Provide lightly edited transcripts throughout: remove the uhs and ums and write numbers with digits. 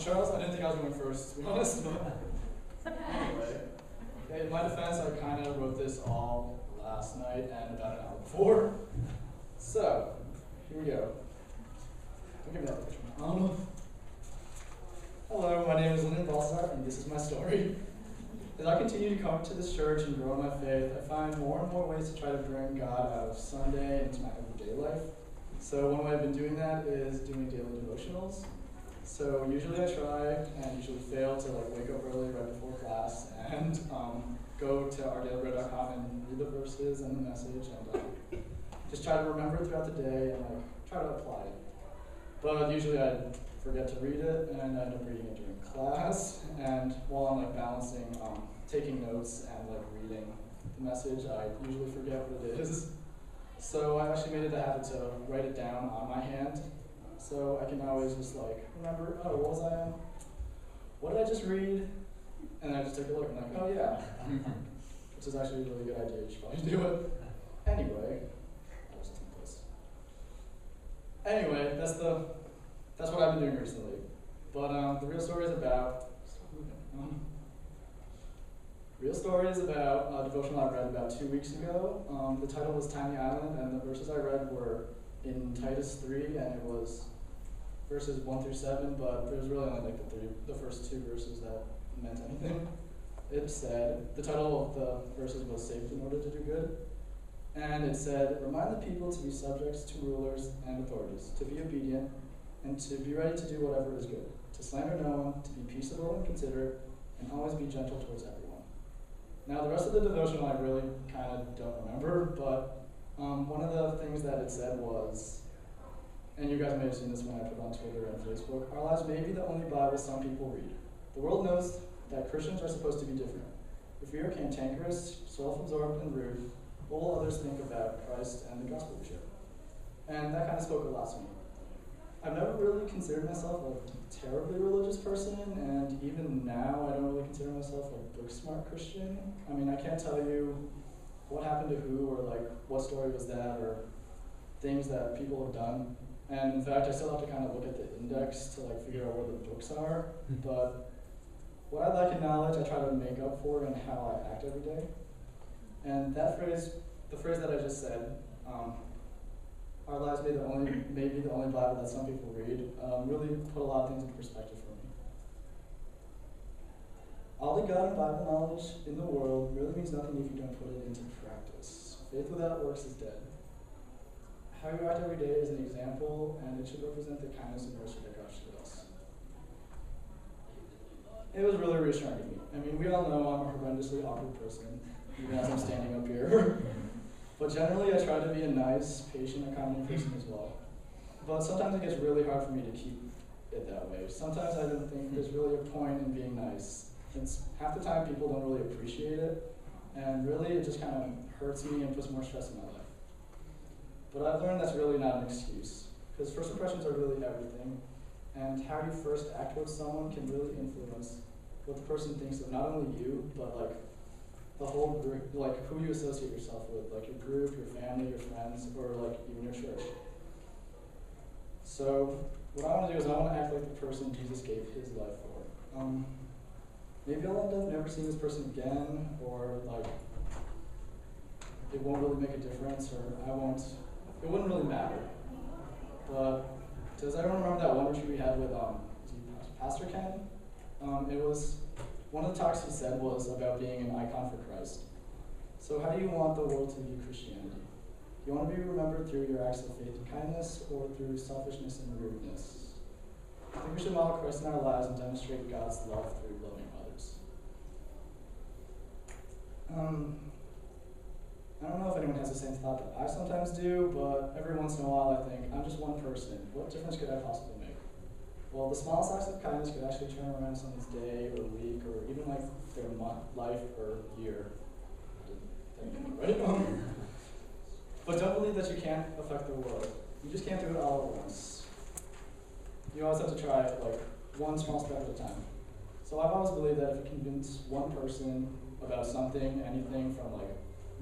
Charles. I didn't think I was going first, to be honest. But anyway, in my defense, I kind of wrote this all last night and about an hour before. So, here we go. I'll give you that picture. Hello, my name is Lyndon Balthazar, and this is my story. As I continue to come to this church and grow in my faith, I find more and more ways to try to bring God out of Sunday into my everyday life. So one way I've been doing that is doing daily devotionals. So usually I try and usually fail to wake up early right before class and go to ourdailybrand.com and read the verses and the message and just try to remember it throughout the day and try to apply it. But usually I forget to read it and I end up reading it during class, and while I'm balancing taking notes and reading the message, I usually forget what it is. So I actually made it a habit to write it down on my hand, so I can always just remember, oh, what did I just read? And I just take a look and oh yeah, which is actually a really good idea. You should probably do it. Anyway, I was taking this. Anyway, that's what I've been doing recently. But the real story is about a devotional I read about 2 weeks ago. The title was Tiny Island, and the verses I read were in Titus 3, and it was verses 1 through 7, but there's really only the first two verses that meant anything. It said, the title of the verses was Saved in Order to Do Good, and it said, remind the people to be subjects to rulers and authorities, to be obedient, and to be ready to do whatever is good, to slander no one, to be peaceable and considerate, and always be gentle towards everyone. Now, the rest of the devotional I really kind of don't remember, but one of the things that it said was, and you guys may have seen this when I put it on Twitter and Facebook, our lives may be the only Bible some people read. The world knows that Christians are supposed to be different. If we are cantankerous, self-absorbed, and rude, what will others think about Christ and the gospel we share? And that kind of spoke a lot to me. I've never really considered myself a terribly religious person, and even now I don't really consider myself a book-smart Christian. I mean, I can't tell you what happened to who, or what story was that, or things that people have done. And in fact, I still have to kind of look at the index to figure out where the books are. But what I lack in knowledge, I try to make up for in how I act every day. And that phrase, the phrase that I just said, our lives may be the only Bible that some people read, really put a lot of things in perspective for me. All the God and Bible knowledge in the world really means nothing if you don't put it into practice. Faith without works is dead. How you act every day is an example, and it should represent the kindness and mercy that God showed us. It was really reassuring to me. I mean, we all know I'm a horrendously awkward person, even as I'm standing up here. But generally, I try to be a nice, patient, accommodating person as well. But sometimes it gets really hard for me to keep it that way. Sometimes I don't think there's really a point in being nice. It's half the time people don't really appreciate it, and really it just kind of hurts me and puts more stress in my life. But I've learned that's really not an excuse, because first impressions are really everything, and how you first act towards someone can really influence what the person thinks of not only you, but the whole group, who you associate yourself with, your group, your family, your friends, or even your church. So what I want to do is I want to act like the person Jesus gave his life for. Maybe I'll end up never seeing this person again, or it won't really make a difference, or it wouldn't really matter. But does everyone remember that one retreat we had with Pastor Ken? It was one of the talks he said was about being an icon for Christ. So how do you want the world to view Christianity? Do you want to be remembered through your acts of faith and kindness, or through selfishness and rudeness? I think we should model Christ in our lives and demonstrate God's love through loving others. I don't know if anyone has the same thought that I sometimes do, but every once in a while I think, I'm just one person. What difference could I possibly make? Well, the smallest acts of kindness could actually turn around someone's day or week or even their month, life or year. Right? But don't believe that you can't affect the world. You just can't do it all at once. You always have to try one small step at a time. So I've always believed that if you convince one person about something, anything from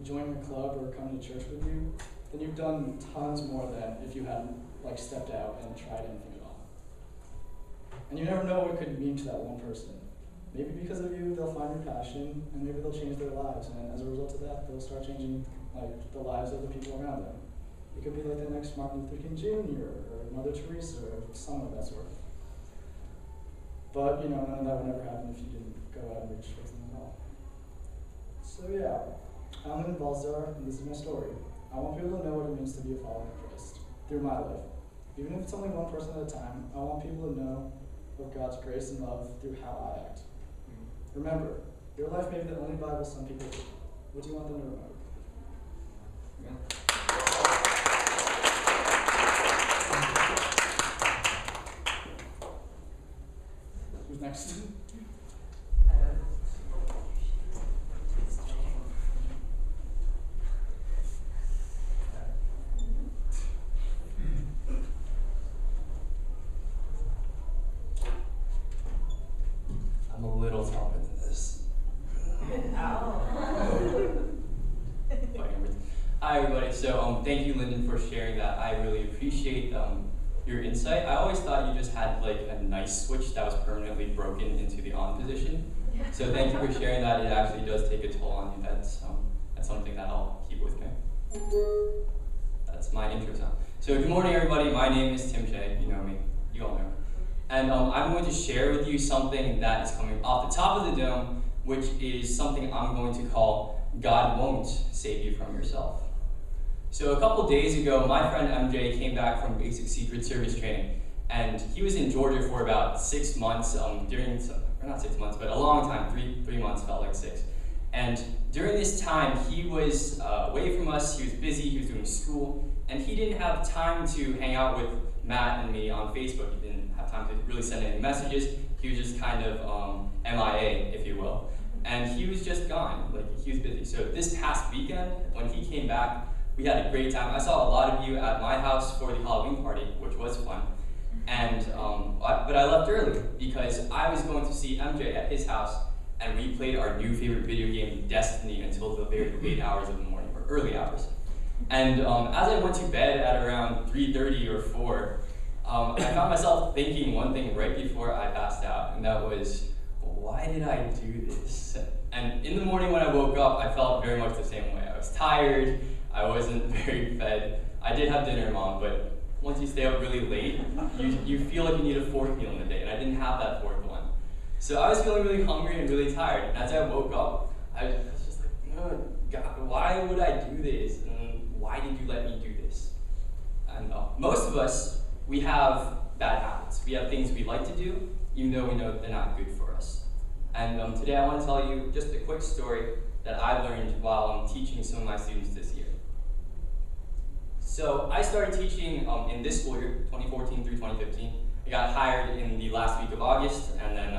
joining a club or coming to church with you, then you've done tons more than if you hadn't stepped out and tried anything at all. And you never know what it could mean to that one person. Maybe because of you, they'll find your passion, and maybe they'll change their lives. And as a result of that, they'll start changing the lives of the people around them. It could be like the next Martin Luther King Jr. or Mother Teresa or someone of that sort. But none of that would ever happen if you didn't go out and reach for them at all. So yeah, I'm Lyndon Balzar, and this is my story. I want people to know what it means to be a follower of Christ through my life. Even if it's only one person at a time, I want people to know of God's grace and love through how I act. Remember, your life may be the only Bible some people read. What do you want them to remember? Yeah. Who's next? I'm a little taller than this. Hi everybody, so thank you Lyndon for sharing that. I really appreciate your insight. I always thought you just had like a nice switch that was permanently broken into the on position. So thank you for sharing that. It actually does take a toll on you. That's something that I'll keep with me. That's my intro sound. So good morning everybody, my name is Tim Shea, you know me, you all know me. And I'm going to share with you something that is coming off the top of the dome, which is something I'm going to call God Won't Save You From Yourself. So a couple days ago, my friend MJ came back from basic Secret Service training, and he was in Georgia for about 6 months, or not 6 months, but a long time, three months felt like 6. And during this time, he was away from us, he was busy, he was doing school, and he didn't have time to hang out with Matt and me on Facebook. He didn't have time to really send any messages. He was just kind of MIA, if you will. And he was just gone, like he was busy. So this past weekend, when he came back, we had a great time. I saw a lot of you at my house for the Halloween party, which was fun. And but I left early because I was going to see MJ at his house, and we played our new favorite video game, Destiny, until the very late hours of the morning, or early hours. And as I went to bed at around 3:30 or 4, I found myself thinking one thing right before I passed out, and that was, why did I do this? And in the morning when I woke up, I felt very much the same way. I was tired, I wasn't very fed. I did have dinner, Mom, but once you stay up really late, you feel like you need a fourth meal in the day, and I didn't have that fourth one. So I was feeling really hungry and really tired, and as I woke up, I was just like, oh, God, why would I do this? And why did you let me do this? And most of us, we have bad habits. We have things we like to do, even though we know they're not good for us. And today I want to tell you just a quick story that I learned while I'm teaching some of my students this year. So I started teaching in this school year, 2014 through 2015. I got hired in the last week of August, and then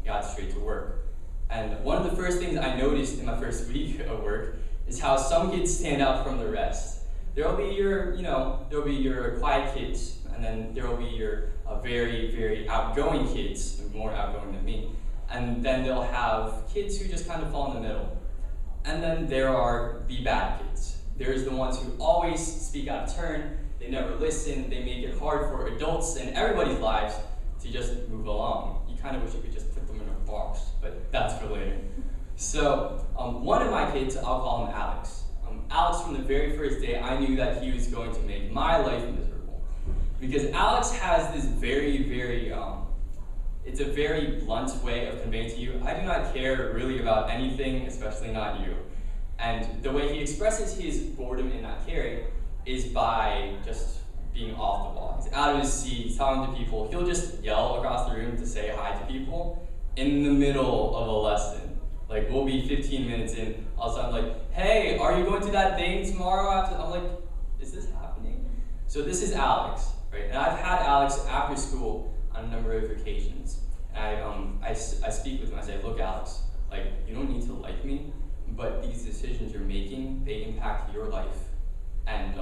got straight to work. And one of the first things I noticed in my first week of work is how some kids stand out from the rest. There'll be your quiet kids, and then there will be your very, very outgoing kids, more outgoing than me. And then they'll have kids who just kind of fall in the middle. And then there are the bad kids. There's the ones who always speak out of turn, they never listen, they make it hard for adults and everybody's lives to just move along. You kind of wish you could just put them in a box, but that's for later. So one of my kids, I'll call him Alex. Alex, from the very first day, I knew that he was going to make my life miserable. Because Alex has this very, very, it's a very blunt way of conveying to you, I do not care really about anything, especially not you. And the way he expresses his boredom in not caring is by just being off the wall. He's out of his seat, he's talking to people, he'll just yell across the room to say hi to people in the middle of a lesson. Like, we'll be 15 minutes in, all of a sudden like, hey, are you going to that thing tomorrow after? I'm like, is this happening? So this is Alex, right? And I've had Alex after school on a number of occasions. And I speak with him, I say, look, Alex, like, you don't need to like me, but these decisions you're making, they impact your life. And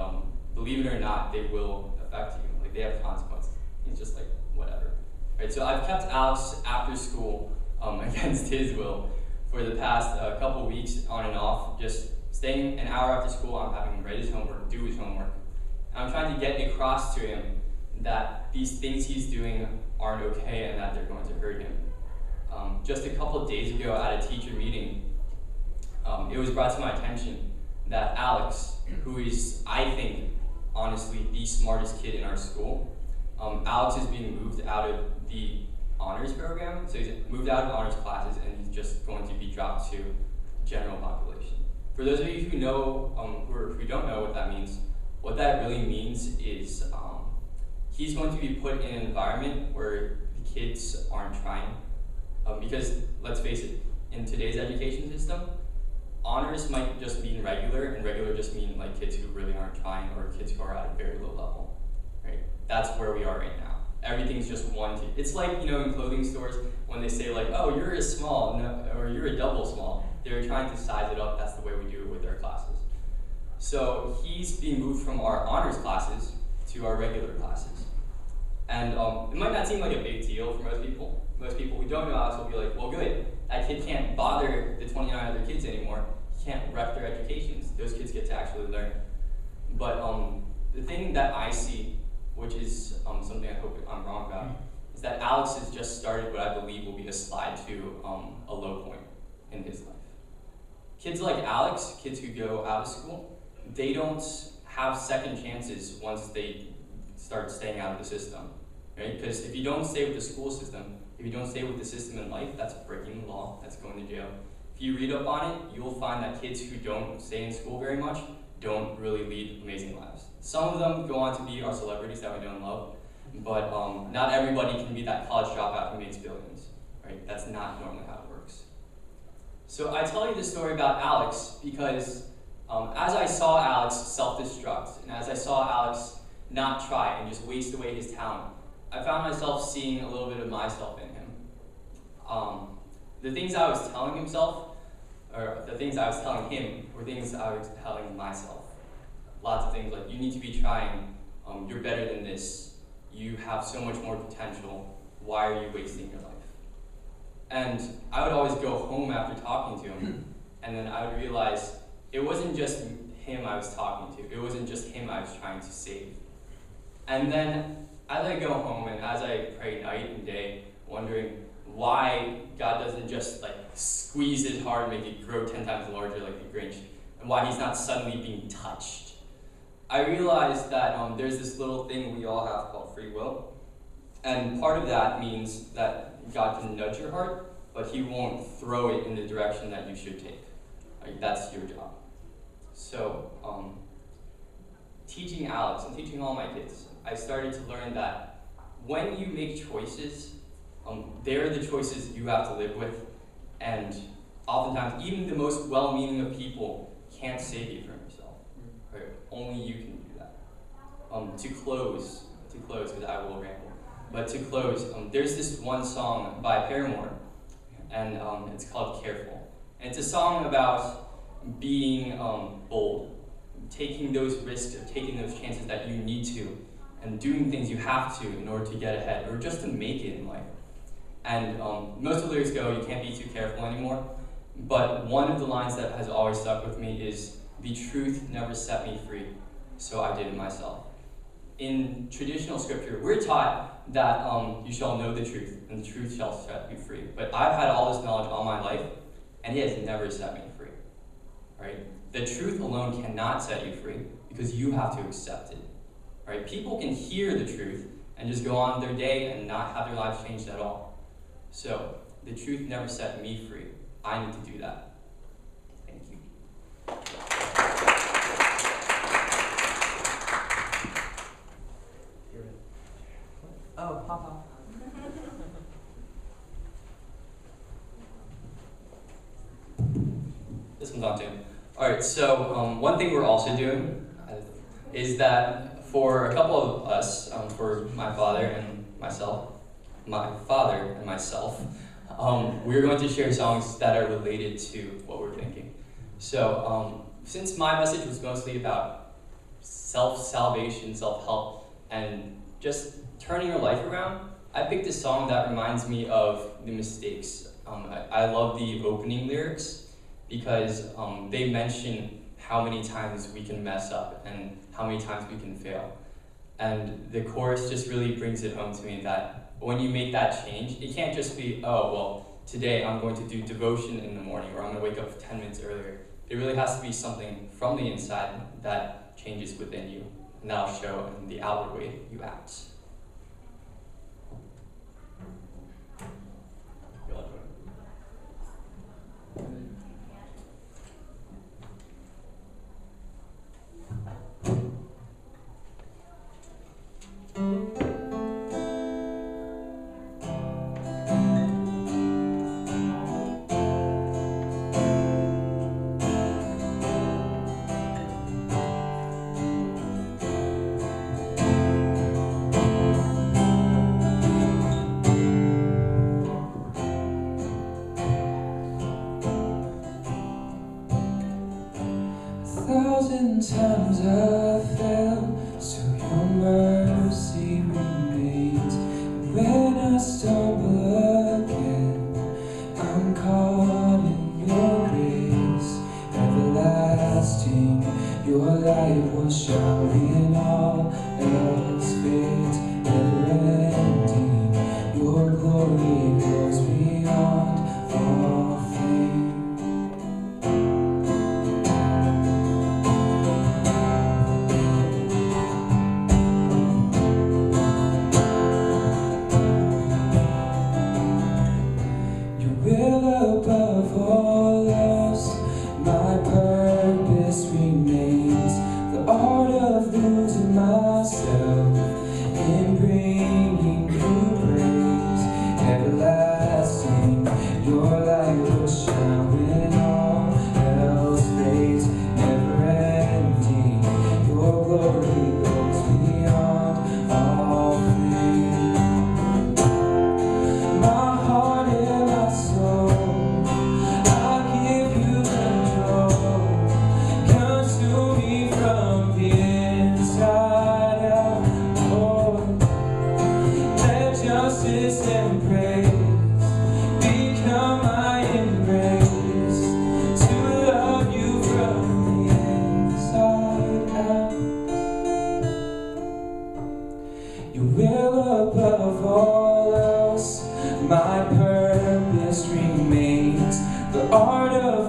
believe it or not, they will affect you. Like, they have consequences. He's just like, whatever. Right? So I've kept Alex after school against his will for the past couple weeks, on and off, just staying an hour after school. I'm having him write his homework, do his homework. And I'm trying to get across to him that these things he's doing aren't okay and that they're going to hurt him. Just a couple of days ago at a teacher meeting, it was brought to my attention that Alex, who is, I think, honestly, the smartest kid in our school, Alex is being moved out of the honors program, so he's moved out of honors classes and he's just going to be dropped to general population. For those of you who know, who don't know what that means, what that really means is he's going to be put in an environment where the kids aren't trying. Because, let's face it, in today's education system, honors might just mean regular, and regular just mean like kids who really aren't trying or kids who are at a very low level, right? That's where we are right now. Everything's just one tier. It's like, in clothing stores when they say like, oh, you're a small, or you're a double small. They're trying to size it up. That's the way we do it with our classes. So he's being moved from our honors classes to our regular classes. And it might not seem like a big deal for most people. Most people who don't know Alex will be like, well, good. That kid can't bother the 29 other kids anymore. He can't wreck their educations. Those kids get to actually learn. But the thing that I see, which is something I hope I'm wrong about, is that Alex has just started what I believe will be a slide to a low point in his life. Kids like Alex, kids who go out of school, they don't have second chances once they start staying out of the system, right? Because if you don't stay with the school system, if you don't stay with the system in life, that's breaking the law, that's going to jail. If you read up on it, you'll find that kids who don't stay in school very much don't really lead amazing lives. Some of them go on to be our celebrities that we know and love, but not everybody can be that college dropout who makes billions, right? That's not normally how it works. So I tell you this story about Alex because as I saw Alex self-destruct, and as I saw Alex not try and just waste away his talent, I found myself seeing a little bit of myself in him. The things I was telling himself, or the things I was telling him, were things I was telling myself. Lots of things like, you need to be trying, you're better than this, you have so much more potential, why are you wasting your life? And I would always go home after talking to him, and then I would realize it wasn't just him I was talking to, it wasn't just him I was trying to save. And then as I go home and as I pray night and day, wondering why God doesn't just like squeeze his heart and make it grow 10 times larger like the Grinch, and why he's not suddenly being touched, I realized that there's this little thing we all have called free will. And part of that means that God can nudge your heart, but he won't throw it in the direction that you should take. Like, that's your job. So, teaching Alex and teaching all my kids, I started to learn that when you make choices, they're the choices you have to live with, and oftentimes even the most well-meaning of people can't save you from yourself. Right? Only you can do that. To close, because I will ramble, but to close, there's this one song by Paramore, and it's called Careful. And it's a song about being bold, taking those risks, taking those chances that you need to, and doing things you have to in order to get ahead, or just to make it in life. And most of the lyrics go, you can't be too careful anymore. But one of the lines that has always stuck with me is, the truth never set me free, so I did it myself. In traditional scripture, we're taught that you shall know the truth, and the truth shall set you free. But I've had all this knowledge all my life, and it has never set me free. Right? The truth alone cannot set you free, because you have to accept it. Right? People can hear the truth and just go on their day and not have their lives changed at all. So, the truth never set me free. I need to do that. Thank you. Oh, Papa. This one's on too. Alright, so one thing we're also doing is that for a couple of us, for my father and myself, we're going to share songs that are related to what we're thinking. So since my message was mostly about self-salvation, self-help, and just turning your life around, I picked a song that reminds me of The Mistakes. I love the opening lyrics because they mention how many times we can mess up and how many times we can fail. And the chorus just really brings it home to me that But when you make that change, it can't just be, oh, well, today I'm going to do devotion in the morning, or I'm going to wake up 10 minutes earlier. It really has to be something from the inside that changes within you, and that'll show in the outward way you act. Times I fell, so your mercy remains. When I stumble again, I'm caught in your grace. Everlasting, your light will shine when all else fades. Never-ending, your glory goes beyond all fame. Above all else, my purpose remains. The art of losing myself in bringing you praise. Everlasting, your light will shine when all else fades. Never ending, your glory goes beyond all fame. My heart and my soul, justice and praise become my embrace, to love you from the inside out. Your will above all else, my purpose remains. The art of